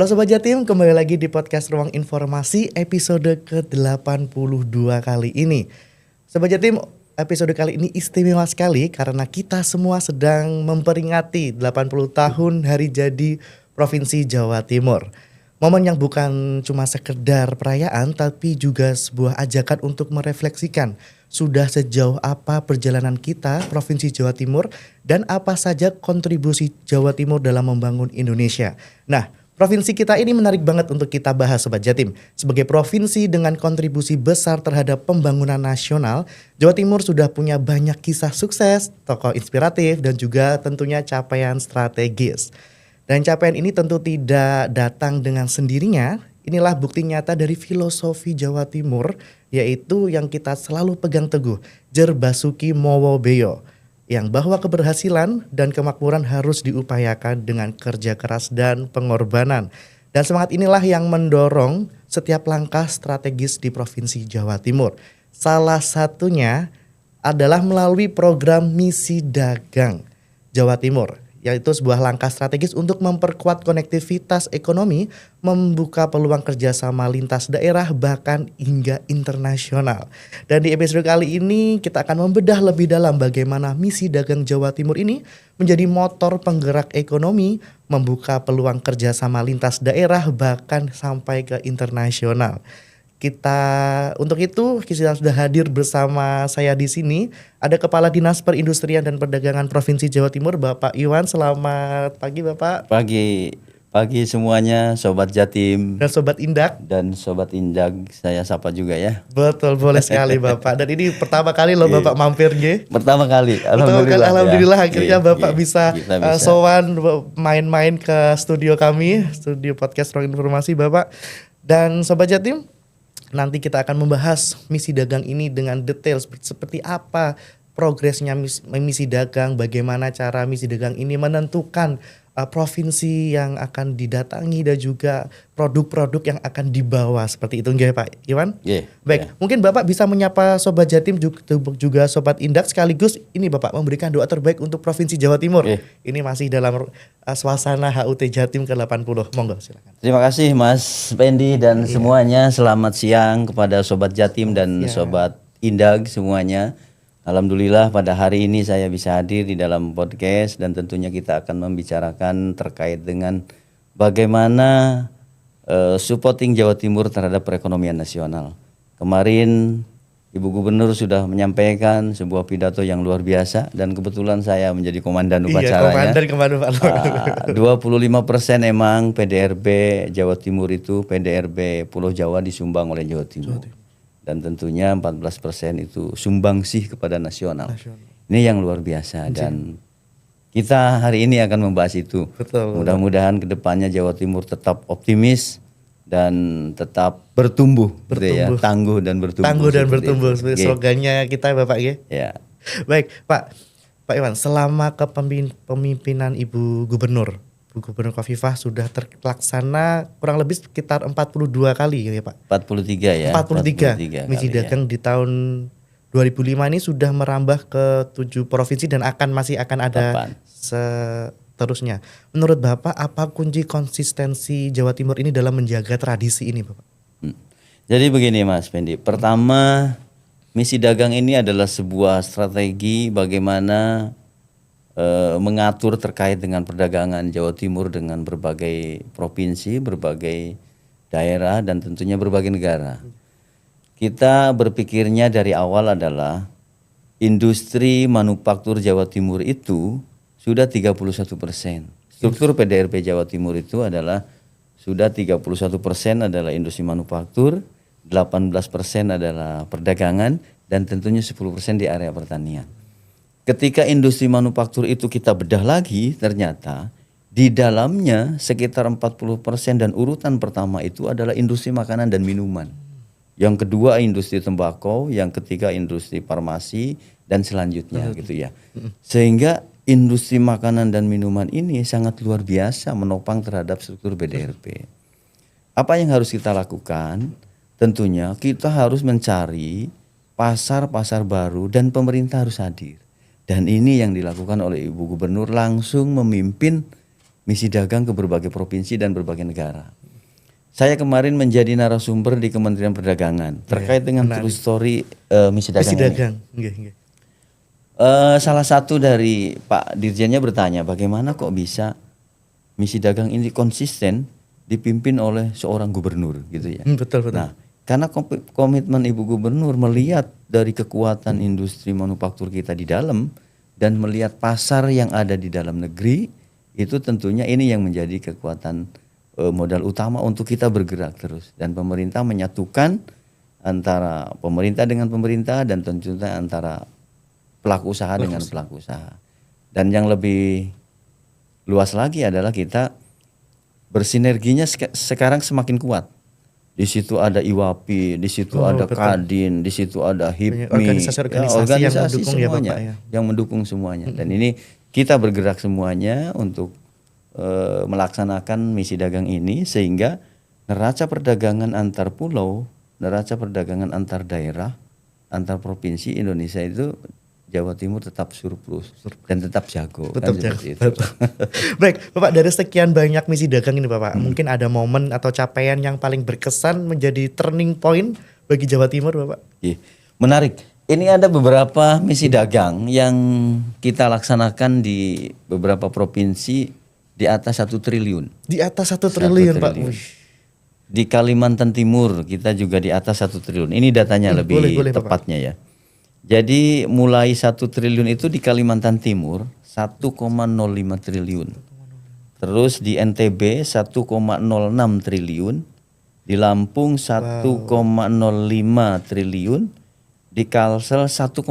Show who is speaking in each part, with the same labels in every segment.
Speaker 1: Halo Sobat Jatim, kembali lagi di podcast Ruang Informasi episode ke-82 kali ini. Sobat Jatim, episode kali ini istimewa sekali karena kita semua sedang memperingati 80 tahun hari jadi Provinsi Jawa Timur. Momen yang bukan cuma sekedar perayaan tapi juga sebuah ajakan untuk merefleksikan sudah sejauh apa perjalanan kita Provinsi Jawa Timur dan apa saja kontribusi Jawa Timur dalam membangun Indonesia. Nah, provinsi kita ini menarik banget untuk kita bahas Sobat Jatim. Sebagai provinsi dengan kontribusi besar terhadap pembangunan nasional, Jawa Timur sudah punya banyak kisah sukses, tokoh inspiratif dan juga tentunya capaian strategis. Dan capaian ini tentu tidak datang dengan sendirinya. Inilah bukti nyata dari filosofi Jawa Timur, yaitu yang kita selalu pegang teguh, Jer Basuki Mowo Beyo, yang bahwa keberhasilan dan kemakmuran harus diupayakan dengan kerja keras dan pengorbanan. Dan semangat inilah yang mendorong setiap langkah strategis di Provinsi Jawa Timur. Salah satunya adalah melalui program Misi Dagang Jawa Timur, yaitu sebuah langkah strategis untuk memperkuat konektivitas ekonomi, membuka peluang kerjasama lintas daerah bahkan hingga internasional. Dan di episode kali ini kita akan membedah lebih dalam bagaimana Misi Dagang Jawa Timur ini menjadi motor penggerak ekonomi, membuka peluang kerjasama lintas daerah bahkan sampai ke internasional. Untuk itu kita sudah hadir bersama saya di sini. Ada Kepala Dinas Perindustrian dan Perdagangan Provinsi Jawa Timur, Bapak Iwan. Selamat pagi, Bapak.
Speaker 2: Pagi semuanya, Sobat Jatim
Speaker 1: Dan Sobat Indak.
Speaker 2: dan Sobat Indag, saya sapa juga ya.
Speaker 1: Betul, boleh sekali Bapak. Dan ini pertama kali loh Bapak mampir, nge.
Speaker 2: Pertama kali,
Speaker 1: Alhamdulillah
Speaker 2: ya.
Speaker 1: akhirnya Bapak bisa
Speaker 2: Kita bisa.
Speaker 1: sowan main-main ke studio kami, studio podcast Ruang Informasi Bapak. Dan Sobat Jatim, nanti kita akan membahas misi dagang ini dengan detail seperti apa progresnya misi dagang, bagaimana cara misi dagang ini menentukan provinsi yang akan didatangi dan juga produk-produk yang akan dibawa seperti itu nggih Pak Iwan? Baik, mungkin Bapak bisa menyapa Sobat Jatim juga Sobat Indak sekaligus ini Bapak memberikan doa terbaik untuk Provinsi Jawa Timur. Ini masih dalam suasana HUT Jatim ke-80. Monggo silakan.
Speaker 2: Terima kasih Mas Pendi dan semuanya. Selamat siang kepada Sobat Jatim dan Sobat Indag semuanya. Alhamdulillah pada hari ini saya bisa hadir di dalam podcast dan tentunya kita akan membicarakan terkait dengan bagaimana supporting Jawa Timur terhadap perekonomian nasional. Kemarin Ibu Gubernur sudah menyampaikan sebuah pidato yang luar biasa dan kebetulan saya menjadi komandan upacaranya. 25% emang PDRB Jawa Timur itu PDRB Pulau Jawa disumbang oleh Jawa Timur. Dan tentunya 14% itu sumbangsih kepada nasional. Ini yang luar biasa dan kita hari ini akan membahas itu. Mudah-mudahan kedepannya Jawa Timur tetap optimis dan tetap bertumbuh. Ya, tangguh dan bertumbuh.
Speaker 1: Tangguh dan bertumbuh. Slogannya kita Bapak ya. Baik Pak Iwan, selama kepemimpinan Ibu Gubernur Khofifah sudah terlaksana kurang lebih sekitar 42 kali ya Pak?
Speaker 2: 43 ya.
Speaker 1: 43 misi dagang di tahun 2005 ini sudah merambah ke 7 provinsi dan masih akan ada seterusnya. Menurut Bapak apa kunci konsistensi Jawa Timur ini dalam menjaga tradisi ini Bapak?
Speaker 2: Jadi begini Mas Pendi, pertama misi dagang ini adalah sebuah strategi bagaimana mengatur terkait dengan perdagangan Jawa Timur dengan berbagai provinsi, berbagai daerah dan tentunya berbagai negara. Kita berpikirnya dari awal adalah industri manufaktur Jawa Timur itu sudah 31%. Struktur PDRB Jawa Timur itu adalah sudah 31% adalah industri manufaktur, 18% adalah perdagangan dan tentunya 10% di area pertanian. Ketika industri manufaktur itu kita bedah lagi, ternyata di dalamnya sekitar 40% dan urutan pertama itu adalah industri makanan dan minuman. Yang kedua industri tembakau, yang ketiga industri farmasi dan selanjutnya gitu ya. Sehingga industri makanan dan minuman ini sangat luar biasa menopang terhadap struktur PDRB. Apa yang harus kita lakukan? Tentunya kita harus mencari pasar-pasar baru dan pemerintah harus hadir. Dan ini yang dilakukan oleh Ibu Gubernur langsung memimpin misi dagang ke berbagai provinsi dan berbagai negara. Saya kemarin menjadi narasumber di Kementerian Perdagangan terkait dengan true story misi dagang
Speaker 1: Misi
Speaker 2: ini.
Speaker 1: dagang. Nggih, nggih.
Speaker 2: Salah satu dari Pak Dirjennya bertanya bagaimana kok bisa misi dagang ini konsisten dipimpin oleh seorang gubernur gitu ya.
Speaker 1: Betul, betul.
Speaker 2: Nah, karena komitmen Ibu Gubernur melihat dari kekuatan industri manufaktur kita di dalam dan melihat pasar yang ada di dalam negeri, itu tentunya ini yang menjadi kekuatan modal utama untuk kita bergerak terus, dan pemerintah menyatukan antara pemerintah dengan pemerintah dan tentunya antara pelaku usaha dengan pelaku usaha. Dan yang lebih luas lagi adalah kita bersinerginya sekarang semakin kuat. Di situ ada IWAPI, di situ ada
Speaker 1: betul.
Speaker 2: Kadin, di situ ada HIPMI,
Speaker 1: organisasi-organisasi yang mendukung ya,
Speaker 2: semuanya,
Speaker 1: Bapak, ya.
Speaker 2: yang mendukung semuanya. Dan ini kita bergerak semuanya untuk melaksanakan misi dagang ini sehingga neraca perdagangan antar pulau, neraca perdagangan antar daerah, antar provinsi Indonesia itu Jawa Timur tetap surplus dan tetap jago.
Speaker 1: Tetap
Speaker 2: kan
Speaker 1: jago.
Speaker 2: seperti itu.
Speaker 1: Baik, Bapak, dari sekian banyak misi dagang ini Bapak, mungkin ada momen atau capaian yang paling berkesan menjadi turning point bagi Jawa Timur Bapak?
Speaker 2: Iya, menarik. Ini ada beberapa misi dagang yang kita laksanakan di beberapa provinsi di atas 1 triliun.
Speaker 1: Di atas 1 triliun Pak.
Speaker 2: triliun. Di Kalimantan Timur kita juga di atas 1 triliun. Ini datanya lebih
Speaker 1: boleh,
Speaker 2: tepatnya ya. Jadi mulai 1 triliun itu di Kalimantan Timur 1,05 triliun. Terus di NTB 1,06 triliun. Di Lampung 1,05 triliun. Di Kalsel 1,6.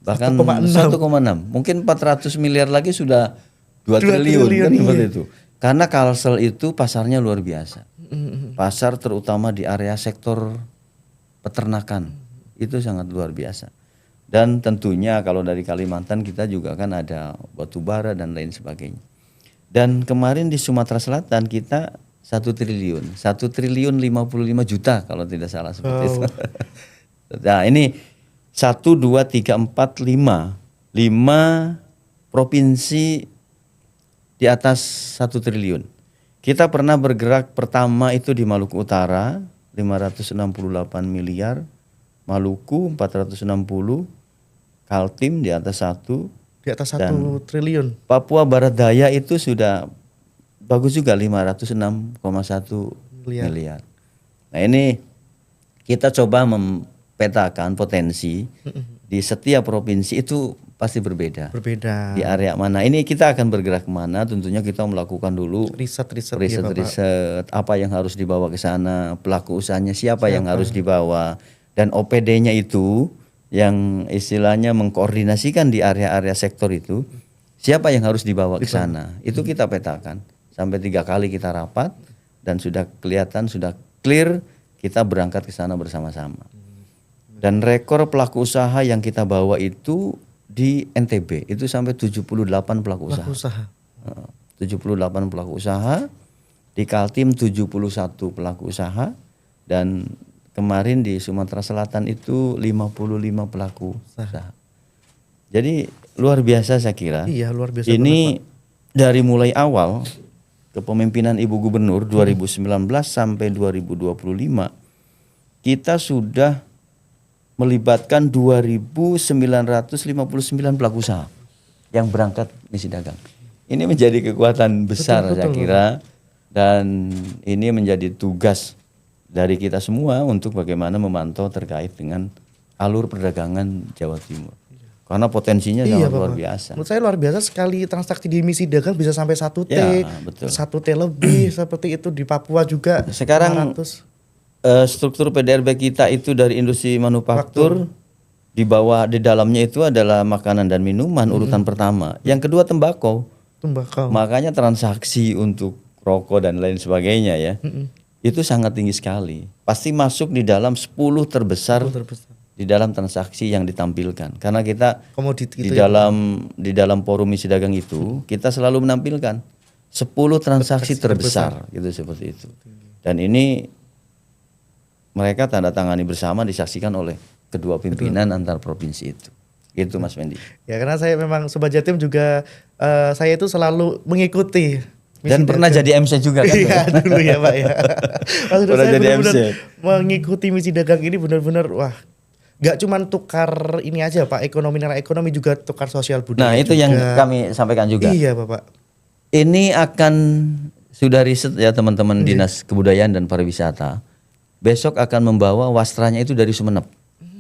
Speaker 2: Bahkan 1,6. Mungkin 400 miliar lagi sudah 2 triliun kan seperti itu. Karena Kalsel itu pasarnya luar biasa. Pasar terutama di area sektor peternakan itu sangat luar biasa. Dan tentunya kalau dari Kalimantan kita juga kan ada batu bara dan lain sebagainya. Dan kemarin di Sumatera Selatan kita 1 triliun, 1 triliun 55 juta kalau tidak salah seperti itu. Nah ini 1, 2, 3, 4, 5 provinsi di atas 1 triliun. Kita pernah bergerak pertama itu di Maluku Utara 568 miliar, Maluku 460, Kaltim di atas 1,
Speaker 1: di atas 1 triliun.
Speaker 2: Papua Barat Daya itu sudah bagus juga 506,1 miliar. Nah ini kita coba mempetakan potensi di setiap provinsi itu pasti berbeda. Di area mana? Ini kita akan bergerak kemana? Tentunya kita melakukan dulu riset apa yang harus dibawa ke sana, pelaku usahanya siapa yang harus dibawa, dan OPD-nya itu yang istilahnya mengkoordinasikan di area-area sektor itu siapa yang harus dibawa ke sana. Itu kita petakan sampai 3 kali kita rapat dan sudah kelihatan, sudah clear kita berangkat ke sana bersama-sama. Dan rekor pelaku usaha yang kita bawa itu di NTB itu sampai 78 pelaku usaha. 78 pelaku usaha, di Kaltim 71 pelaku usaha, dan kemarin di Sumatera Selatan itu 55 pelaku usaha. Jadi luar biasa saya kira.
Speaker 1: Iya, luar biasa.
Speaker 2: Ini dari mulai awal kepemimpinan Ibu Gubernur 2019 sampai 2025 kita sudah melibatkan 2.959 pelaku usaha yang berangkat misi dagang. Ini menjadi kekuatan besar saya kira, dan ini menjadi tugas dari kita semua untuk bagaimana memantau terkait dengan alur perdagangan Jawa Timur. Karena potensinya sangat luar biasa.
Speaker 1: Menurut saya luar biasa sekali transaksi di misi dagang bisa sampai 1 T, 1 T lebih seperti itu di Papua juga.
Speaker 2: Sekarang
Speaker 1: 500.
Speaker 2: Struktur PDRB kita itu dari industri manufaktur, di bawah di dalamnya itu adalah makanan dan minuman urutan pertama. Yang kedua tembakau. Makanya transaksi untuk rokok dan lain sebagainya ya. Itu sangat tinggi sekali. Pasti masuk di dalam 10 terbesar di dalam transaksi yang ditampilkan. Karena kita di dalam forum misi dagang itu kita selalu menampilkan 10 transaksi terbesar gitu seperti itu. Dan ini mereka tanda tangani bersama, disaksikan oleh kedua pimpinan antar provinsi itu. Gitu Mas Fendi.
Speaker 1: Ya karena saya memang Sobat Jatim juga saya itu selalu mengikuti
Speaker 2: Dan
Speaker 1: Misi
Speaker 2: pernah
Speaker 1: Dagang.
Speaker 2: jadi MC juga kan?
Speaker 1: Iya dulu ya Pak ya. Maksud
Speaker 2: Pernah
Speaker 1: saya
Speaker 2: jadi
Speaker 1: benar-benar
Speaker 2: MC.
Speaker 1: mengikuti Misi Dagang ini benar-benar wah, gak cuman tukar ini aja Pak, ekonomi nilai ekonomi juga tukar sosial budaya.
Speaker 2: Nah itu
Speaker 1: juga.
Speaker 2: yang kami sampaikan juga.
Speaker 1: Iya Bapak.
Speaker 2: Ini akan sudah riset ya teman-teman Dinas Kebudayaan dan Pariwisata. Besok akan membawa wastranya itu dari Sumeneb.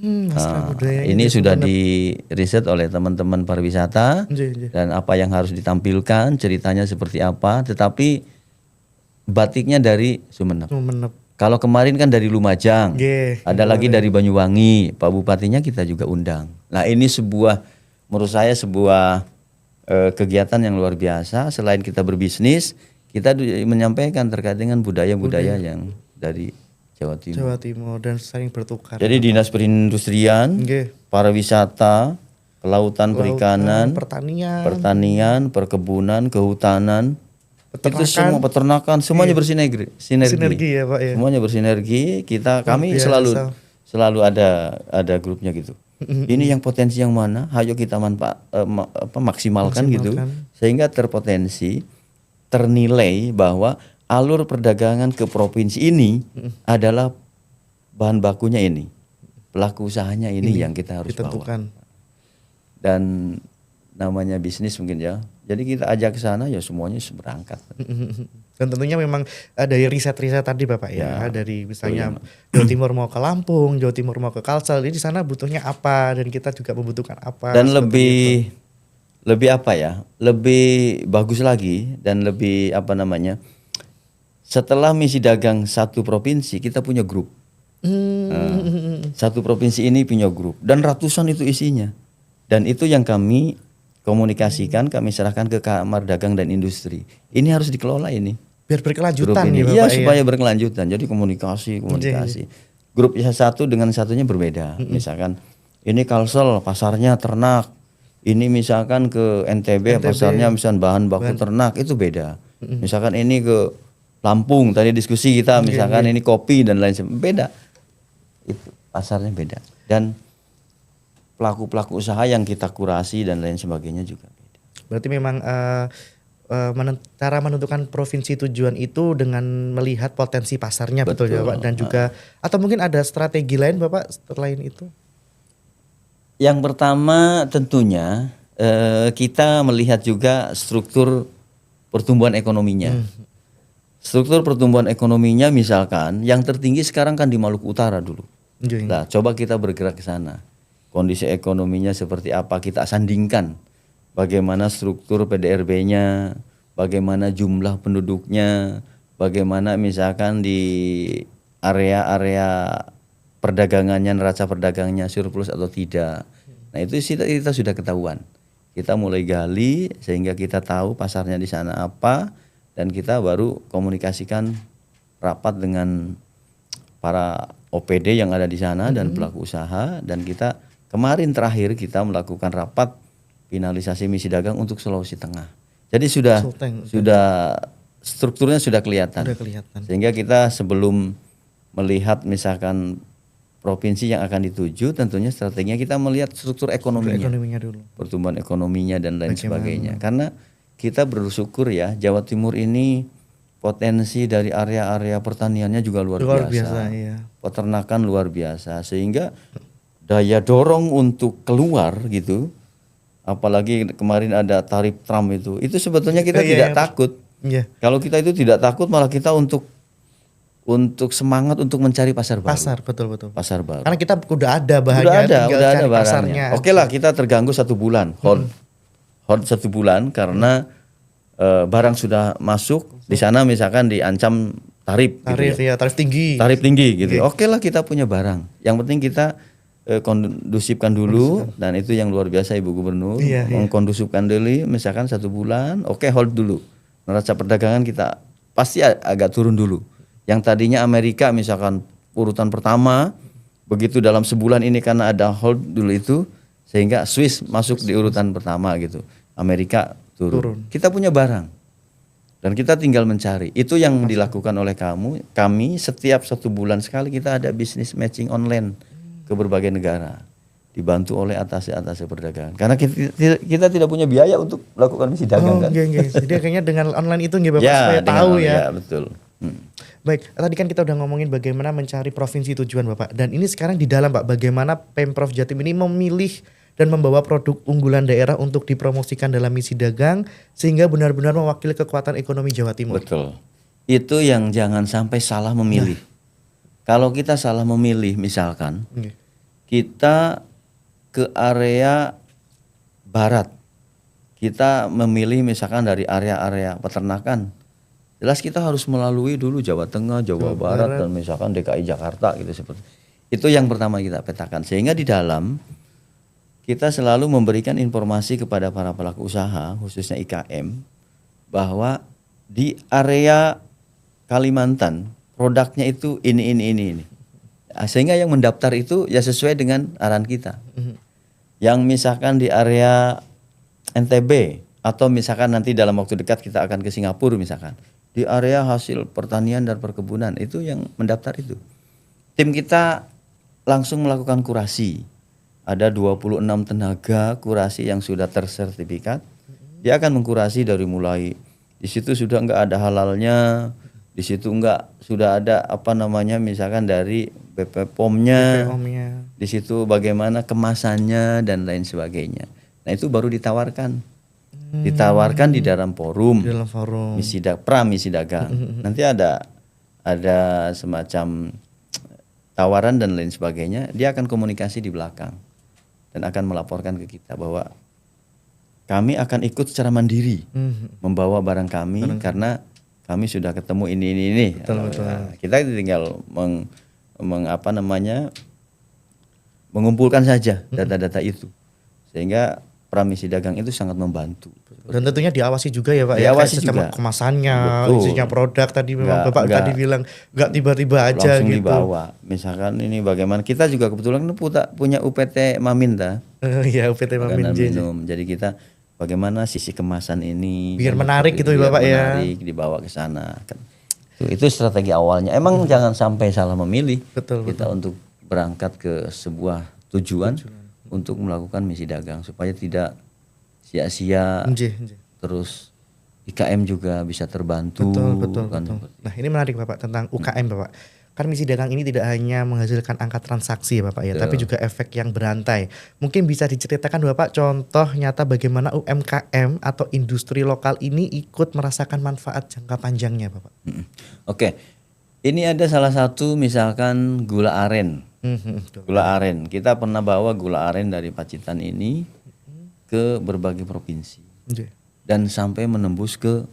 Speaker 1: Wastra budaya
Speaker 2: Ini sudah di riset oleh teman-teman pariwisata
Speaker 1: Iya.
Speaker 2: dan apa yang harus ditampilkan, ceritanya seperti apa. Tetapi batiknya dari Sumeneb.
Speaker 1: Sumeneb.
Speaker 2: Kalau kemarin kan dari Lumajang,
Speaker 1: Nggih,
Speaker 2: ada lagi dari Banyuwangi, Pak Bupatinya kita juga undang. Nah ini sebuah, menurut saya sebuah kegiatan yang luar biasa. Selain kita berbisnis, kita menyampaikan terkait dengan budaya-budaya yang dari Jawa Timur.
Speaker 1: Jawa Timur dan saling bertukar.
Speaker 2: Jadi Dinas Perindustrian,
Speaker 1: Nggih.
Speaker 2: Pariwisata, Kelautan, Perikanan,
Speaker 1: pertanian,
Speaker 2: Perkebunan, Kehutanan,
Speaker 1: Peternakan.
Speaker 2: itu semua peternakan, semuanya bersinergi.
Speaker 1: sinergi ya Pak ya.
Speaker 2: Semuanya bersinergi. Kami
Speaker 1: biasa.
Speaker 2: selalu ada grupnya gitu. Ini yang potensi yang mana? Ayo kita maksimalkan gitu, sehingga terpotensi, ternilai bahwa alur perdagangan ke provinsi ini adalah bahan bakunya ini, pelaku usahanya ini yang kita harus bawa.
Speaker 1: ditentukan.
Speaker 2: Dan namanya bisnis mungkin ya. Jadi kita ajak ke sana ya semuanya berangkat.
Speaker 1: Dan tentunya memang dari riset-riset tadi Bapak ya, dari misalnya Jawa Timur mau ke Lampung, Jawa Timur mau ke Kalsel, jadi di sana butuhnya apa dan kita juga membutuhkan apa.
Speaker 2: Dan
Speaker 1: seperti itu.
Speaker 2: lebih apa ya? Lebih bagus lagi dan lebih apa namanya? Setelah misi dagang satu provinsi, kita punya grup. Satu provinsi ini punya grup dan ratusan itu isinya. Dan itu yang kami komunikasikan, kami serahkan ke Kamar Dagang dan Industri. Ini harus dikelola ini.
Speaker 1: Biar berkelanjutan
Speaker 2: Grup ini.
Speaker 1: ya
Speaker 2: Iya,
Speaker 1: Bapak ya.
Speaker 2: supaya berkelanjutan. Jadi komunikasi. Grup yang satu dengan satunya berbeda. Misalkan ini Kalsel pasarnya ternak. Ini misalkan ke NTB pasarnya misalkan bahan baku ternak, itu beda. Misalkan ini ke Lampung, tadi diskusi kita misalkan ini kopi dan lain sebagainya, beda. Itu pasarnya beda. Dan pelaku-pelaku usaha yang kita kurasi dan lain sebagainya juga beda.
Speaker 1: Berarti memang cara menentukan provinsi tujuan itu dengan melihat potensi pasarnya betul ya Pak, dan juga atau mungkin ada strategi lain Bapak selain itu?
Speaker 2: Yang pertama tentunya kita melihat juga struktur pertumbuhan ekonominya. Struktur pertumbuhan ekonominya misalkan yang tertinggi sekarang kan di Maluku Utara dulu. Nah, coba kita bergerak ke sana. Kondisi ekonominya seperti apa, kita sandingkan. Bagaimana struktur PDRB-nya, bagaimana jumlah penduduknya, bagaimana misalkan di area-area perdagangannya, neraca perdagangannya surplus atau tidak. Nah itu kita sudah ketahuan. Kita mulai gali sehingga kita tahu pasarnya di sana apa, dan kita baru komunikasikan rapat dengan para OPD yang ada di sana dan pelaku usaha, dan kita kemarin terakhir kita melakukan rapat finalisasi misi dagang untuk Sulawesi Tengah. Jadi sudah strukturnya sudah kelihatan. Sehingga kita sebelum melihat misalkan provinsi yang akan dituju, tentunya strateginya kita melihat struktur ekonominya
Speaker 1: dulu.
Speaker 2: Pertumbuhan ekonominya dan lain sebagainya. Karena kita bersyukur ya, Jawa Timur ini potensi dari area-area pertaniannya juga luar biasa.
Speaker 1: Iya.
Speaker 2: Peternakan luar biasa, sehingga daya dorong untuk keluar gitu. Apalagi kemarin ada tarif Trump itu sebetulnya kita tidak takut.
Speaker 1: Iya.
Speaker 2: Kalau kita itu tidak takut, malah kita untuk semangat untuk mencari pasar baru.
Speaker 1: Betul.
Speaker 2: Pasar baru.
Speaker 1: Karena kita udah ada bahannya,
Speaker 2: udah ada barangnya.
Speaker 1: pasarnya.
Speaker 2: Oke lah, kita terganggu 1 bulan, hold 1 bulan karena barang sudah masuk di sana, misalkan diancam tarif gitu ya.
Speaker 1: Tarif tinggi.
Speaker 2: Tarif tinggi gitu. Oke lah, kita punya barang. Yang penting kita kondusifkan dulu, dan itu yang luar biasa Ibu Gubernur, mengkondusifkan dulu misalkan 1 bulan, oke hold dulu. Neraca perdagangan kita pasti agak turun dulu. Yang tadinya Amerika misalkan urutan pertama, begitu dalam sebulan ini karena ada hold dulu itu, sehingga Swiss masuk di urutan pertama gitu. Amerika turun. Kita punya barang dan kita tinggal mencari. Itu yang dilakukan oleh kami setiap 1 bulan sekali kita ada bisnis matching online ke berbagai negara. dibantu oleh atas perdagangan. Karena kita tidak punya biaya untuk melakukan misi dagang kan.
Speaker 1: Jadi akhirnya dengan online itu nggih Bapak
Speaker 2: Ya,
Speaker 1: supaya
Speaker 2: dengan
Speaker 1: tahu
Speaker 2: online,
Speaker 1: ya.
Speaker 2: ya betul.
Speaker 1: Baik, tadi kan kita udah ngomongin bagaimana mencari provinsi tujuan Bapak. Dan ini sekarang di dalam Pak, bagaimana Pemprov Jatim ini memilih dan membawa produk unggulan daerah untuk dipromosikan dalam misi dagang sehingga benar-benar mewakili kekuatan ekonomi Jawa Timur.
Speaker 2: Betul. Itu yang jangan sampai salah memilih. Kalau kita salah memilih misalkan kita ke area barat, kita memilih misalkan dari area-area peternakan, jelas kita harus melalui dulu Jawa Tengah, Jawa Barat, dan misalkan DKI Jakarta gitu seperti itu. Yang pertama kita petakan, sehingga di dalam kita selalu memberikan informasi kepada para pelaku usaha khususnya IKM bahwa di area Kalimantan produknya itu ini. Sehingga yang mendaftar itu ya sesuai dengan arahan kita. Yang misalkan di area NTB atau misalkan nanti dalam waktu dekat kita akan ke Singapura misalkan. Di area hasil pertanian dan perkebunan itu yang mendaftar itu. Tim kita langsung melakukan kurasi. Ada 26 tenaga kurasi yang sudah tersertifikat. Dia akan mengkurasi dari mulai di situ sudah enggak ada halalnya, di situ enggak sudah ada misalkan dari BPOM-nya. Di situ bagaimana kemasannya dan lain sebagainya. Nah, itu baru ditawarkan. Ditawarkan di dalam forum. Misi dagang. Nanti ada semacam tawaran dan lain sebagainya, dia akan komunikasi di belakang dan akan melaporkan ke kita bahwa kami akan ikut secara mandiri membawa barang kami karena kami sudah ketemu ini. Betul. Nah, kita tinggal mengumpulkan saja data-data itu sehingga Pramisi Dagang itu sangat membantu.
Speaker 1: Dan tentunya diawasi juga ya Pak,
Speaker 2: diawasi
Speaker 1: ya,
Speaker 2: juga.
Speaker 1: Kemasannya, isinya produk tadi memang Bapak tadi bilang nggak tiba-tiba aja
Speaker 2: langsung
Speaker 1: gitu.
Speaker 2: Dibawa. Misalkan ini bagaimana kita juga kebetulan punya UPT Maminta.
Speaker 1: Iya, UPT Mamin.
Speaker 2: Jadi kita bagaimana sisi kemasan ini
Speaker 1: biar menarik gitu ya Bapak ya.
Speaker 2: Menarik dibawa ke sana kan. Itu strategi awalnya. Emang jangan sampai salah memilih.
Speaker 1: Betul.
Speaker 2: Untuk berangkat ke sebuah tujuan untuk melakukan misi dagang supaya tidak sia-sia. Terus IKM juga bisa terbantu.
Speaker 1: Betul. Nah, ini menarik Bapak tentang UKM Bapak. Kan misi dagang ini tidak hanya menghasilkan angka transaksi ya Bapak ya, tapi juga efek yang berantai. Mungkin bisa diceritakan Bapak contoh nyata bagaimana UMKM atau industri lokal ini ikut merasakan manfaat jangka panjangnya Bapak.
Speaker 2: Oke. Ini ada salah satu misalkan gula aren. Gula aren. Kita pernah bawa gula aren dari Pacitan ini ke berbagai provinsi. Dan sampai menembus ke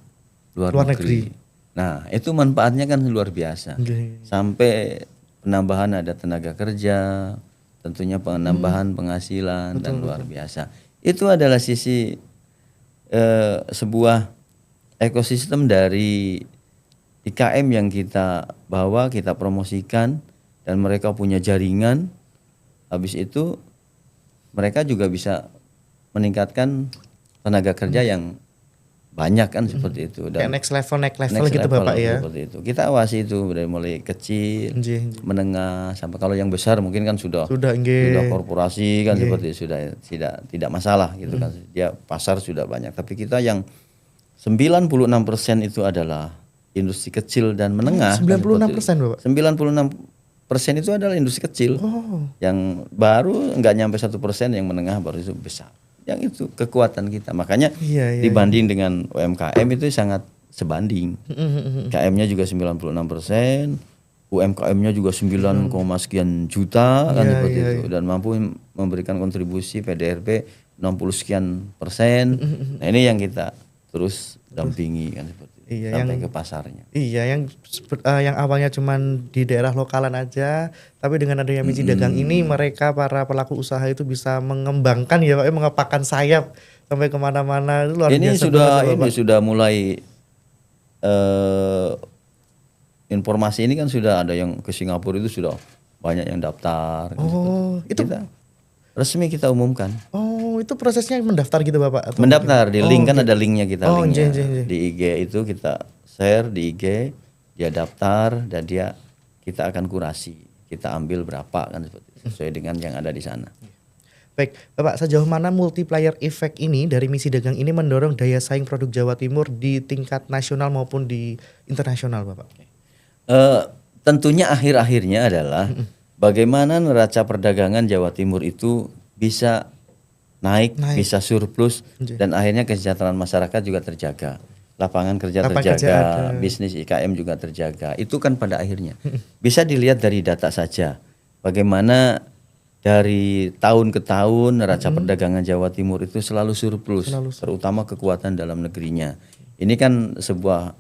Speaker 2: luar negeri. Nah, itu manfaatnya kan luar biasa. Sampai penambahan ada tenaga kerja, tentunya penambahan penghasilan dan luar biasa. Itu adalah sisi sebuah ekosistem dari IKM yang kita bawa, kita promosikan dan mereka punya jaringan. Habis itu mereka juga bisa meningkatkan tenaga kerja yang banyak kan seperti itu. Dan
Speaker 1: next level gitu Bapak ya.
Speaker 2: Seperti itu. Kita awasi itu dari mulai kecil, menengah sampai kalau yang besar mungkin kan sudah korporasi kan seperti itu, sudah tidak masalah gitu kan. Dia pasar sudah banyak. Tapi kita yang 96% itu adalah industri kecil dan menengah.
Speaker 1: 96% Bapak.
Speaker 2: 96% itu adalah industri kecil. Yang baru nggak nyampe 1%, yang menengah baru itu besar. Yang itu kekuatan kita. Makanya dibanding dengan UMKM itu sangat sebanding. KM-nya juga 96%, UMKM-nya juga 9, sekian juta kan seperti itu, dan mampu memberikan kontribusi PDRP 60 sekian persen. Nah, ini yang kita terus dampingi kan seperti itu, sampai ke pasarnya.
Speaker 1: Yang awalnya cuman di daerah lokalan aja, tapi dengan adanya misi dagang ini mereka para pelaku usaha itu bisa mengembangkan ya Pak, mengepakkan sayap sampai kemana-mana. Itu luar biasa.
Speaker 2: Ini sudah mulai informasi ini kan sudah ada yang ke Singapura itu sudah banyak yang daftar.
Speaker 1: Itu
Speaker 2: resmi kita umumkan.
Speaker 1: Itu prosesnya mendaftar gitu Bapak? Atau
Speaker 2: mendaftar di link kan ada linknya kita.
Speaker 1: Linknya.
Speaker 2: Di IG itu kita share di IG, dia daftar dan kita akan kurasi, kita ambil berapa kan seperti sesuai dengan yang ada di sana.
Speaker 1: Baik, Bapak, sejauh mana multiplier effect ini dari misi dagang ini mendorong daya saing produk Jawa Timur di tingkat nasional maupun di internasional, Bapak?
Speaker 2: Eh, Tentunya akhir-akhirnya adalah bagaimana neraca perdagangan Jawa Timur itu bisa naik, bisa surplus, dan akhirnya kesejahteraan masyarakat juga terjaga. Lapangan kerja terjaga, bisnis IKM juga terjaga. Itu kan pada akhirnya bisa dilihat dari data saja. Bagaimana dari tahun ke tahun neraca perdagangan Jawa Timur itu selalu surplus, terutama kekuatan dalam negerinya. Ini kan sebuah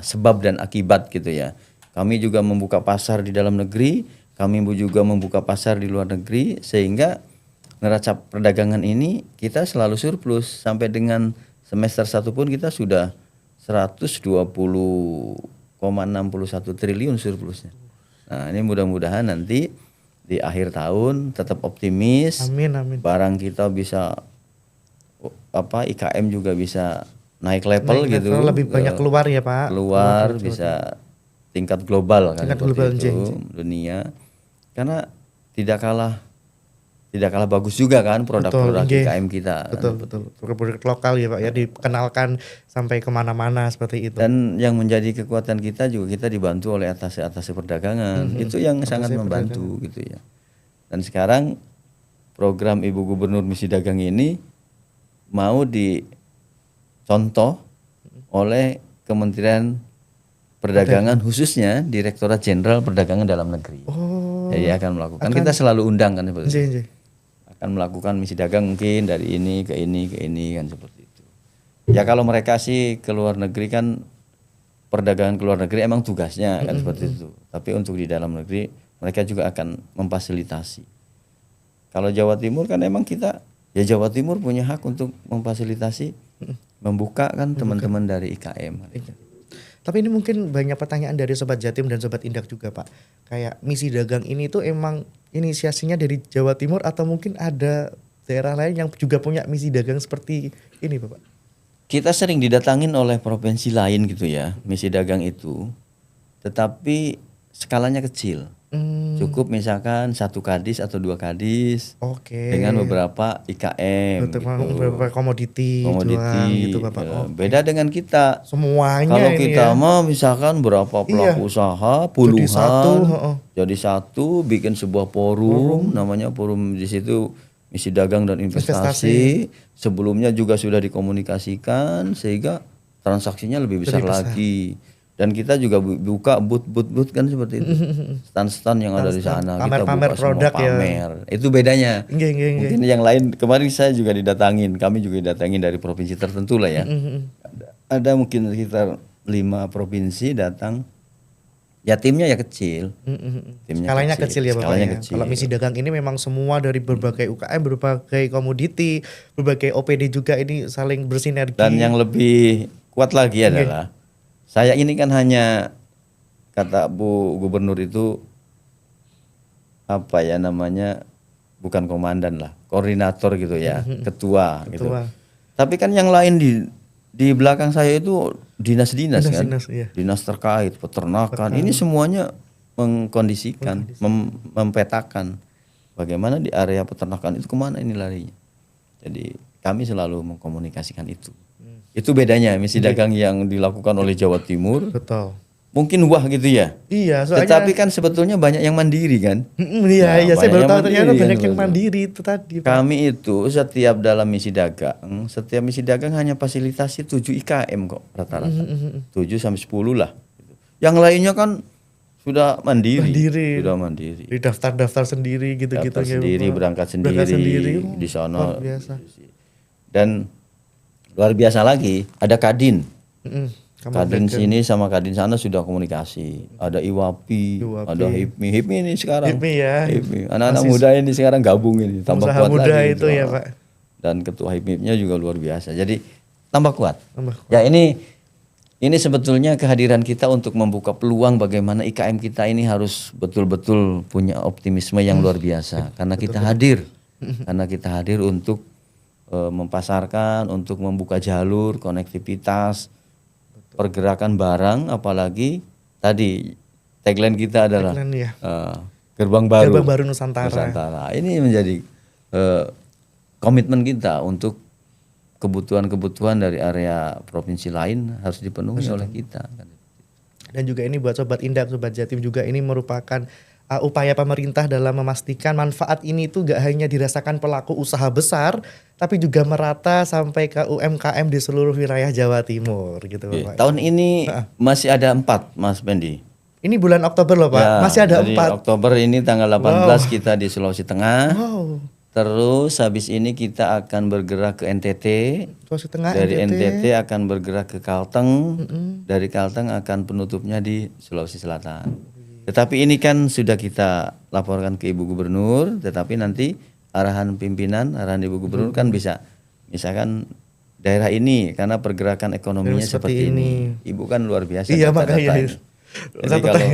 Speaker 2: sebab dan akibat gitu ya. Kami juga membuka pasar di dalam negeri, kami juga membuka pasar di luar negeri, sehingga neraca perdagangan ini kita selalu surplus. Sampai dengan semester 1 pun kita sudah 120,61 triliun surplusnya. Nah, ini mudah-mudahan nanti di akhir tahun tetap optimis.
Speaker 1: Amin, amin.
Speaker 2: Barang kita bisa IKM juga bisa naik level gitu.
Speaker 1: Lebih banyak keluar ya, Pak.
Speaker 2: Keluar bisa tingkat global kan,
Speaker 1: tingkat global
Speaker 2: itu dunia. Karena tidak kalah bagus juga kan produk-produk IKM kita.
Speaker 1: Betul. Produk lokal ya Pak ya, dikenalkan sampai kemana-mana seperti itu.
Speaker 2: Dan yang menjadi kekuatan kita juga kita dibantu oleh atase perdagangan. Itu yang sangat membantu gitu ya. Dan sekarang program Ibu Gubernur Misi Dagang ini mau dicontoh oleh Kementerian Perdagangan, khususnya Direktorat Jenderal Perdagangan Dalam Negeri. Jadi akan melakukan, kita selalu undang kan seperti itu. Akan melakukan misi dagang mungkin dari ini ke ini kan seperti itu. Ya kalau mereka sih ke luar negeri kan, perdagangan ke luar negeri emang tugasnya kan seperti itu. Tapi untuk di dalam negeri mereka juga akan memfasilitasi. Kalau Jawa Timur kan emang kita, ya Jawa Timur punya hak untuk memfasilitasi, membuka kan teman-teman dari IKM.
Speaker 1: Tapi ini mungkin banyak pertanyaan dari Sobat Jatim dan Sobat Indak juga Pak. Kayak misi dagang ini tuh emang inisiasinya dari Jawa Timur atau mungkin ada daerah lain yang juga punya misi dagang seperti ini Bapak?
Speaker 2: Kita sering didatangin oleh provinsi lain gitu ya, misi dagang itu. Tetapi skalanya kecil. Cukup misalkan 1 kadis atau 2 kadis. Dengan beberapa IKM.
Speaker 1: Beberapa komoditi gitu Bapak.
Speaker 2: Beda dengan kita.
Speaker 1: Semuanya
Speaker 2: kalau
Speaker 1: ini
Speaker 2: kita
Speaker 1: ya.
Speaker 2: mah misalkan berapa pelaku usaha, puluhan. Jadi satu bikin sebuah forum, namanya forum di situ misi dagang dan investasi. Sebelumnya juga sudah dikomunikasikan sehingga transaksinya lebih besar lagi. Dan kita juga buka booth kan seperti itu. Stand-stand yang ada di sana. Kita buka semua pamer. Itu bedanya. Mungkin yang lain, kemarin saya juga didatangin. Kami juga didatangin dari provinsi tertentu lah ya. Ada mungkin sekitar 5 provinsi datang. Ya timnya ya kecil.
Speaker 1: Skalanya kecil ya Bapak ya. Kalau misi dagang ini memang semua dari berbagai UKM, berbagai komoditi, berbagai OPD juga ini saling bersinergi.
Speaker 2: Dan yang lebih kuat lagi adalah saya ini kan hanya, kata Bu Gubernur itu apa ya namanya, bukan komandan lah, koordinator gitu ya, ketua gitu. Tapi kan yang lain di belakang saya itu dinas-dinas kan, dinas terkait peternakan. Ini semuanya mengkondisikan, mempetakan bagaimana di area peternakan itu kemana ini larinya. Jadi kami selalu mengkomunikasikan itu. Itu bedanya misi dagang yang dilakukan oleh Jawa Timur.
Speaker 1: Betul.
Speaker 2: Mungkin wah gitu ya.
Speaker 1: Iya, soalnya.
Speaker 2: Tetapi kan sebetulnya banyak yang mandiri kan.
Speaker 1: Iya, saya baru tahu ternyata banyak yang mandiri itu tadi.
Speaker 2: Kami itu setiap dalam misi dagang hanya fasilitasi 7 IKM kok rata-rata. 7 sampai 10 lah. Yang lainnya kan sudah mandiri. Sudah mandiri.
Speaker 1: Di daftar sendiri gitu-gitu.
Speaker 2: Daftar sendiri, berangkat sendiri. Di sana. Dan luar biasa lagi, ada Kadin. Kadin sini sama Kadin sana sudah komunikasi. Ada IWAPI, ada HIPMI. HIPMI ini sekarang.
Speaker 1: HIPMI ya.
Speaker 2: Anak-anak muda ini sekarang gabung ini, tambah kuat
Speaker 1: muda
Speaker 2: lagi.
Speaker 1: Itu ya Pak.
Speaker 2: Dan ketua HIPMI-nya juga luar biasa. Jadi tambah kuat. Ya ini sebetulnya kehadiran kita untuk membuka peluang bagaimana IKM kita ini harus betul-betul punya optimisme yang luar biasa. Karena kita hadir. Karena kita hadir untuk mempasarkan, untuk membuka jalur, konektivitas, pergerakan barang, apalagi tadi tagline kita adalah gerbang baru
Speaker 1: Nusantara.
Speaker 2: Ini menjadi komitmen kita untuk kebutuhan-kebutuhan dari area provinsi lain harus dipenuhi oleh kita.
Speaker 1: Dan juga ini buat Sobat Indap, Sobat Jatim juga ini merupakan upaya pemerintah dalam memastikan manfaat ini tuh gak hanya dirasakan pelaku usaha besar, tapi juga merata sampai ke UMKM di seluruh wilayah Jawa Timur gitu Bapak.
Speaker 2: Tahun ini masih ada 4 Mas Pendi.
Speaker 1: Ini bulan Oktober loh Pak,
Speaker 2: Ya,
Speaker 1: masih ada
Speaker 2: dari
Speaker 1: 4.
Speaker 2: Oktober ini tanggal 18 kita di Sulawesi Tengah.
Speaker 1: Wow,
Speaker 2: Terus habis ini kita akan bergerak ke NTT.
Speaker 1: Sulawesi Tengah,
Speaker 2: Dari
Speaker 1: NTT.
Speaker 2: NTT akan bergerak ke Kalteng. Dari Kalteng akan penutupnya di Sulawesi Selatan. Tetapi ini kan sudah kita laporkan ke Ibu Gubernur. Tetapi nanti arahan pimpinan, arahan Ibu Gubernur kan bisa. Misalkan daerah ini karena pergerakan ekonominya seperti ini. Ibu kan luar biasa.
Speaker 1: Iya,
Speaker 2: data-data
Speaker 1: makanya.
Speaker 2: ini. Jadi kalau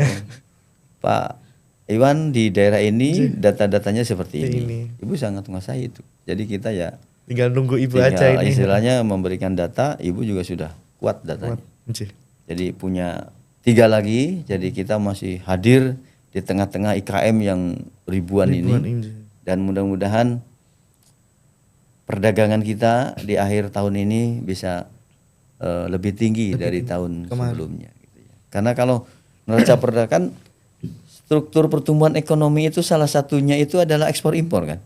Speaker 2: Pak Iwan di daerah ini data-datanya seperti ini. Ibu sangat menguasai itu. Jadi kita ya
Speaker 1: Tinggal nunggu Ibu
Speaker 2: tinggal
Speaker 1: aja ini.
Speaker 2: istilahnya memberikan data, Ibu juga sudah kuat datanya.
Speaker 1: Nggih.
Speaker 2: Jadi punya 3 lagi, jadi kita masih hadir di tengah-tengah IKM yang ribuan ini. Dan mudah-mudahan perdagangan kita di akhir tahun ini bisa lebih tinggi dari tahun sebelumnya. Gitu ya. Karena kalau neraca perdagangan struktur pertumbuhan ekonomi itu salah satunya itu adalah ekspor impor kan.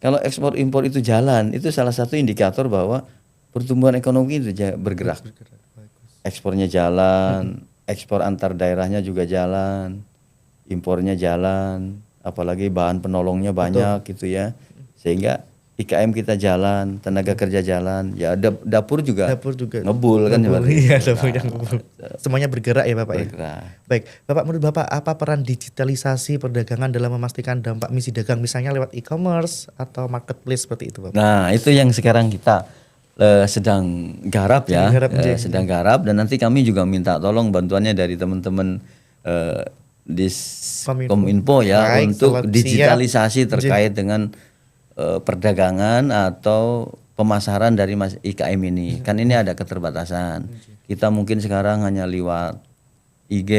Speaker 2: Kalau ekspor impor itu jalan, itu salah satu indikator bahwa pertumbuhan ekonomi itu bergerak. Ekspornya jalan, ekspor antar daerahnya juga jalan, impornya jalan, apalagi bahan penolongnya banyak gitu ya. Sehingga IKM kita jalan, tenaga kerja jalan, ya dapur juga ngebul kan seperti itu.
Speaker 1: Iya, dapur yang ngebul. Semuanya bergerak ya Bapak
Speaker 2: Bergerak.
Speaker 1: ya. Baik, Bapak menurut Bapak apa peran digitalisasi perdagangan dalam memastikan dampak misi dagang misalnya lewat e-commerce atau marketplace seperti itu Bapak?
Speaker 2: Nah, itu yang sekarang kita sedang garap ya, sedang garap dan nanti kami juga minta tolong bantuannya dari teman-teman di Kominfo ya. Baik, untuk digitalisasi terkait dengan perdagangan atau pemasaran dari IKM ini. Kan ini ada keterbatasan. Kita mungkin sekarang hanya lewat IG.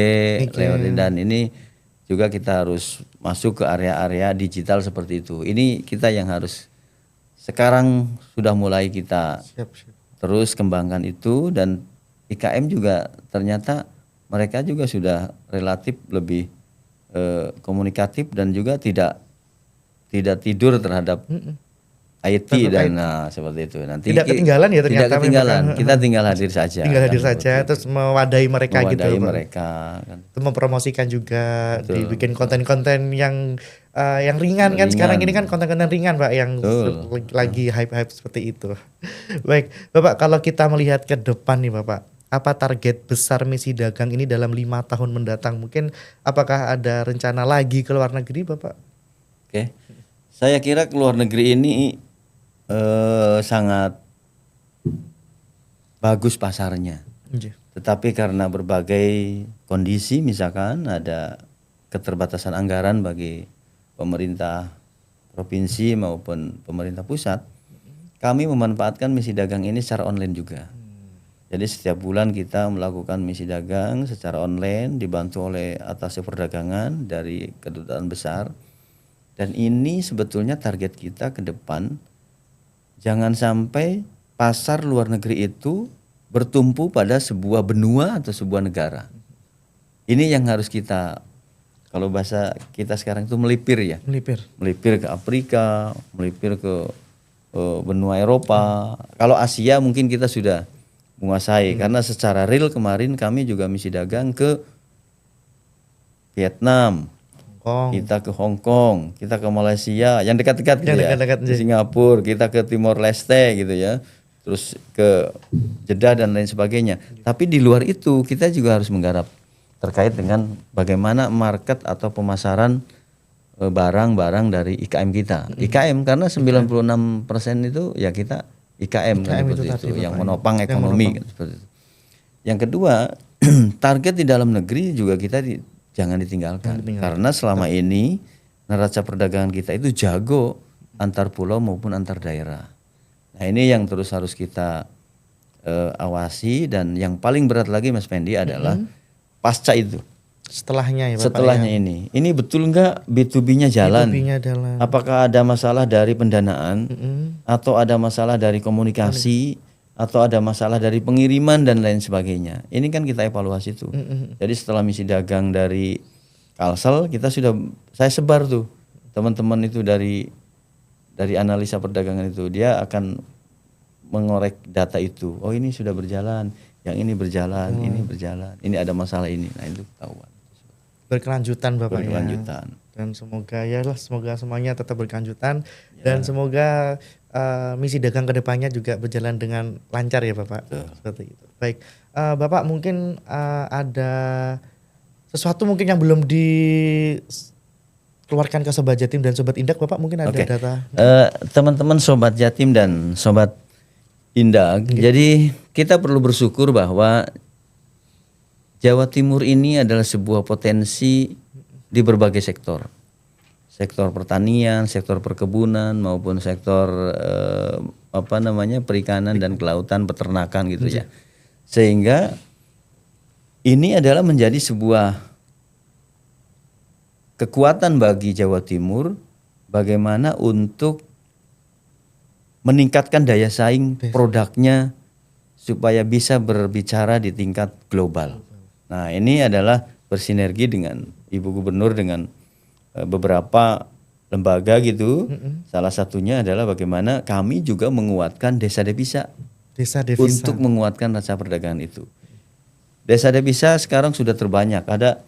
Speaker 2: Dan ini juga kita harus masuk ke area-area digital seperti itu. Ini kita yang harus sekarang sudah mulai kita terus kembangkan itu dan IKM juga ternyata mereka juga sudah relatif lebih komunikatif dan juga tidak tidur terhadap IT dan seperti itu. Nanti
Speaker 1: tidak ketinggalan ya ternyata.
Speaker 2: Tidak ketinggalan. Kita tinggal hadir saja.
Speaker 1: Tinggal hadir saja terus mewadahi mereka gitu.
Speaker 2: Mewadahi mereka kan.
Speaker 1: Mempromosikan juga, dibikin konten-konten yang ringan kan sekarang ini kan konten-konten ringan Pak yang lagi hype-hype seperti itu. Baik, Bapak kalau kita melihat ke depan nih Bapak, apa target besar misi dagang ini dalam 5 tahun mendatang? Mungkin apakah ada rencana lagi ke luar negeri Bapak?
Speaker 2: Oke. Saya kira ke luar negeri ini sangat bagus pasarnya. Tetapi karena berbagai kondisi misalkan ada keterbatasan anggaran bagi pemerintah provinsi maupun pemerintah pusat, kami memanfaatkan misi dagang ini secara online juga. Jadi setiap bulan kita melakukan misi dagang secara online dibantu oleh atasé perdagangan dari kedutaan besar. Dan ini sebetulnya target kita ke depan, jangan sampai pasar luar negeri itu bertumpu pada sebuah benua atau sebuah negara. Ini yang harus kita, kalau bahasa kita sekarang itu melipir ya. Melipir ke Afrika, melipir ke benua Eropa. Kalau Asia mungkin kita sudah menguasai karena secara real kemarin kami juga misi dagang ke Vietnam. Kita ke Hong Kong, kita ke Malaysia, yang dekat-dekat gitu ya, ke Singapura, kita ke Timor Leste gitu ya, terus ke Jeddah dan lain sebagainya. Tapi di luar itu kita juga harus menggarap terkait dengan bagaimana market atau pemasaran barang-barang dari IKM kita. IKM karena 96% itu ya kita IKM kan seperti itu, yang menopang ekonomi kan seperti itu. Yang kedua, target di dalam negeri juga kita jangan ditinggalkan. Karena selama ini neraca perdagangan kita itu jago antar pulau maupun antar daerah. Nah ini yang terus harus kita awasi dan yang paling berat lagi Mas Pendi adalah pasca itu.
Speaker 1: Setelahnya ya Bapak.
Speaker 2: Setelahnya ini betul nggak B2B-nya jalan?
Speaker 1: B2B-nya jalan.
Speaker 2: Apakah ada masalah dari pendanaan atau ada masalah dari komunikasi atau ada masalah dari pengiriman dan lain sebagainya? Ini kan kita evaluasi tuh. Jadi setelah misi dagang dari Kalsel saya sebar tuh teman-teman itu dari analisa perdagangan itu, dia akan mengorek data itu. Oh ini sudah berjalan, yang ini berjalan, ini berjalan, ini ada masalah ini. Nah itu ketahuan.
Speaker 1: Berkelanjutan Bapak
Speaker 2: Berkelanjutan.
Speaker 1: Ya. Dan semoga semuanya tetap berkelanjutan dan semoga misi dagang kedepannya juga berjalan dengan lancar ya Bapak. Seperti itu. Baik, Bapak mungkin ada sesuatu mungkin yang belum dikeluarkan ke Sobat Jatim dan Sobat Indak, Bapak mungkin ada data.
Speaker 2: Teman-teman Sobat Jatim dan Sobat Indak, jadi kita perlu bersyukur bahwa Jawa Timur ini adalah sebuah potensi di berbagai sektor. Sektor pertanian, sektor perkebunan maupun sektor perikanan dan kelautan, peternakan gitu ya. Sehingga ini adalah menjadi sebuah kekuatan bagi Jawa Timur bagaimana untuk meningkatkan daya saing produknya supaya bisa berbicara di tingkat global. Nah, ini adalah bersinergi dengan Ibu Gubernur dengan beberapa lembaga gitu. Salah satunya adalah bagaimana kami juga menguatkan desa devisa. Untuk menguatkan raca perdagangan itu. Desa devisa sekarang sudah terbanyak, ada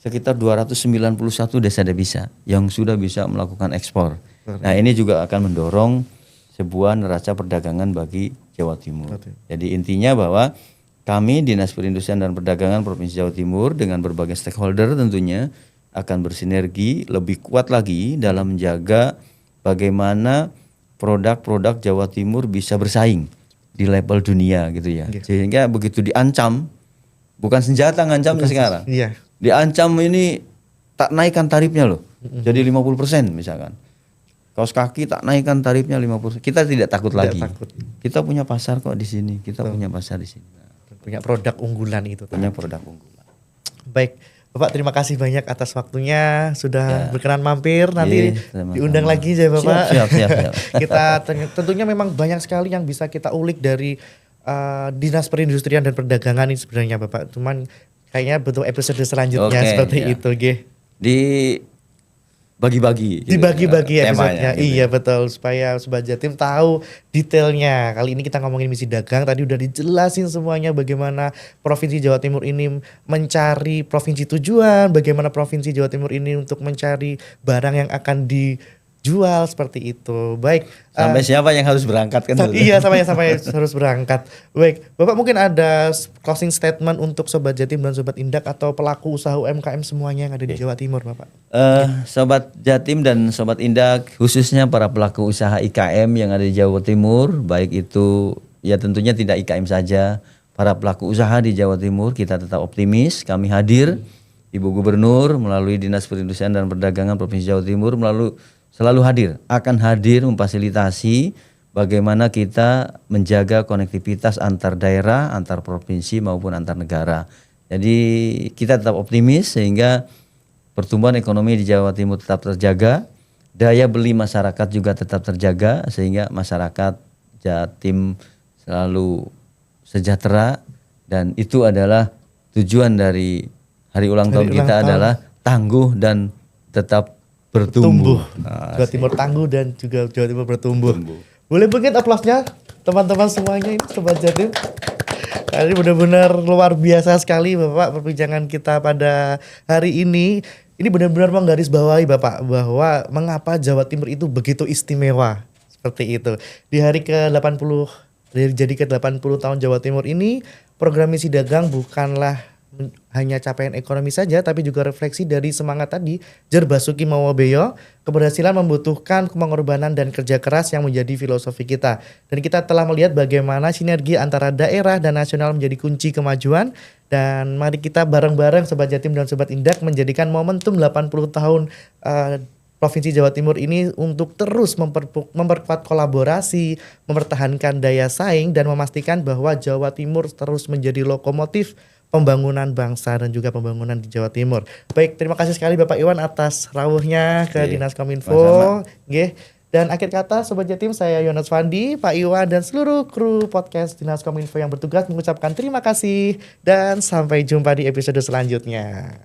Speaker 2: sekitar 291 desa devisa yang sudah bisa melakukan ekspor. Nah, ini juga akan mendorong sebuah neraca perdagangan bagi Jawa Timur. Jadi intinya bahwa kami Dinas Perindustrian dan Perdagangan Provinsi Jawa Timur dengan berbagai stakeholder tentunya akan bersinergi lebih kuat lagi dalam menjaga bagaimana produk-produk Jawa Timur bisa bersaing di level dunia gitu ya. Sehingga begitu diancam, bukan senjata ngancamnya sekarang.
Speaker 1: Iya.
Speaker 2: Diancam ini tak naikkan tarifnya loh. Jadi 50% misalkan. Kaos kaki tak naikkan tarifnya 50%. Kita tidak takut lagi. Kita punya pasar kok di sini. Kita punya pasar di sini.
Speaker 1: Punya produk unggulan itu.
Speaker 2: Punya produk unggulan.
Speaker 1: Baik, Bapak terima kasih banyak atas waktunya sudah berkenan mampir. Nanti diundang lagi ya Bapak.
Speaker 2: Siap.
Speaker 1: Kita tentunya memang banyak sekali yang bisa kita ulik dari Dinas Perindustrian dan Perdagangan ini sebenarnya Bapak. Cuman kayaknya butuh episode selanjutnya seperti itu,
Speaker 2: Dibagi-bagi.
Speaker 1: Dibagi-bagi episodenya. Gitu. Iya betul, supaya Sobat Jatim tahu detailnya. Kali ini kita ngomongin misi dagang, tadi udah dijelasin semuanya bagaimana Provinsi Jawa Timur ini mencari provinsi tujuan, bagaimana Provinsi Jawa Timur ini untuk mencari barang yang akan dijual seperti itu. Baik.
Speaker 2: Sampai siapa yang harus berangkat kan?
Speaker 1: Iya, sampai harus berangkat. Baik, Bapak mungkin ada closing statement untuk Sobat Jatim dan Sobat Indak atau pelaku usaha UMKM semuanya yang ada di Jawa Timur, Bapak.
Speaker 2: Sobat Jatim dan Sobat Indak, khususnya para pelaku usaha IKM yang ada di Jawa Timur, baik itu ya tentunya tidak IKM saja, para pelaku usaha di Jawa Timur, kita tetap optimis. Kami hadir, Ibu Gubernur melalui Dinas Perindustrian dan Perdagangan Provinsi Jawa Timur selalu akan hadir memfasilitasi bagaimana kita menjaga konektivitas antar daerah, antar provinsi maupun antar negara. Jadi kita tetap optimis sehingga pertumbuhan ekonomi di Jawa Timur tetap terjaga, daya beli masyarakat juga tetap terjaga sehingga masyarakat Jatim selalu sejahtera, dan itu adalah tujuan dari hari ulang tahun kita adalah tangguh dan tetap bertumbuh.
Speaker 1: Jawa Timur tangguh dan juga Jawa Timur bertumbuh. Boleh bangkit aplausnya teman-teman semuanya ini Sobat Jatim. Ini benar-benar luar biasa sekali Bapak perbincangan kita pada hari ini. Ini benar-benar menggarisbawahi Bapak bahwa mengapa Jawa Timur itu begitu istimewa seperti itu. Di hari ke-80 jadi ke-80 tahun Jawa Timur ini, program misi dagang bukanlah hanya capaian ekonomi saja, tapi juga refleksi dari semangat tadi Jer Basuki Mawabeyo. Keberhasilan membutuhkan pengorbanan dan kerja keras yang menjadi filosofi kita, dan kita telah melihat bagaimana sinergi antara daerah dan nasional menjadi kunci kemajuan. Dan mari kita bareng-bareng Sobat Jatim dan Sobat Indak menjadikan momentum 80 tahun Provinsi Jawa Timur ini untuk terus memperkuat kolaborasi, mempertahankan daya saing, dan memastikan bahwa Jawa Timur terus menjadi lokomotif pembangunan bangsa dan juga pembangunan di Jawa Timur. Baik, terima kasih sekali Bapak Iwan atas rawuhnya ke
Speaker 2: Oke,
Speaker 1: Dinas Kominfo.
Speaker 2: sama-sama.
Speaker 1: Nggih. Dan akhir kata Sobat Jatim, saya Yonas Fandi, Pak Iwan dan seluruh kru podcast Dinas Kominfo yang bertugas mengucapkan terima kasih dan sampai jumpa di episode selanjutnya.